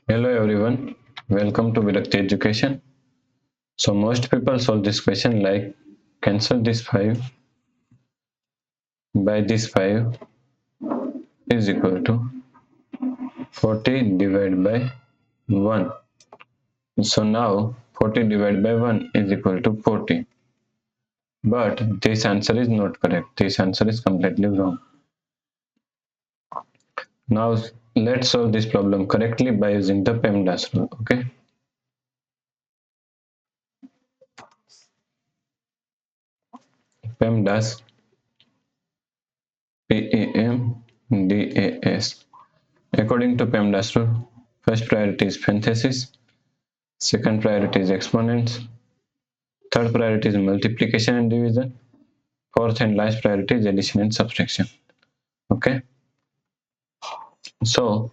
Hello everyone, welcome to Virakti Education. So most people solve this question like cancel this 5 by this 5 is equal to 40 divided by 1. So now 40 divided by 1 is equal to 40. But this answer is not correct. This answer is completely wrong. Now let's solve this problem correctly by using the PEMDAS rule. Okay. PEMDAS PEMDAS. According to PEMDAS rule, first priority is parenthesis, second priority is exponents, third priority is multiplication and division, fourth and last priority is addition and subtraction. Okay, so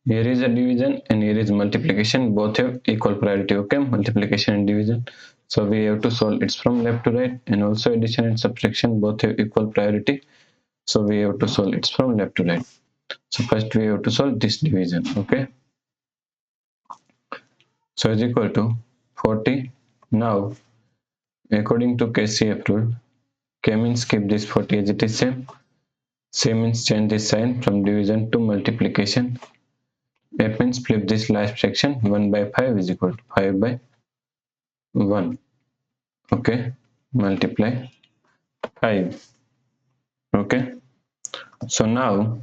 here is a division and here is multiplication, both have equal priority. Okay, multiplication and division, so we have to solve it from left to right, and also addition and subtraction both have equal priority, so we have to solve it from left to right. So first we have to solve this division. Okay, so is equal to 40. Now according to KCF rule, K means keep this 40 as it is same. C means change this sign from division to multiplication. F means flip this last fraction. 1 by 5 is equal to 5 by 1. Okay, multiply 5. Okay, so now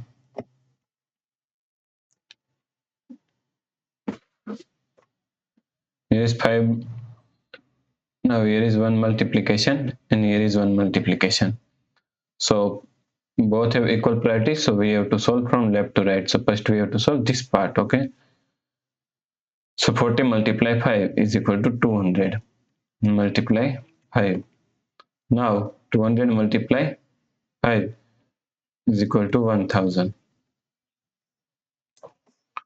here is 5. Now here is 1 multiplication and here is 1 multiplication. So both have equal priority, so we have to solve from left to right. So first we have to solve this part. Okay, so 40 multiply 5 is equal to 200. Multiply 5. Now 200 multiply 5 is equal to 1000.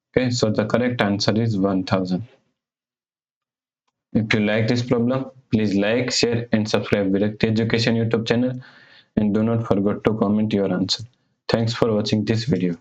Okay, so the correct answer is 1000. If you like this problem, please like, share and subscribe Virakti Education YouTube channel, and do not forget to comment your answer. Thanks for watching this video.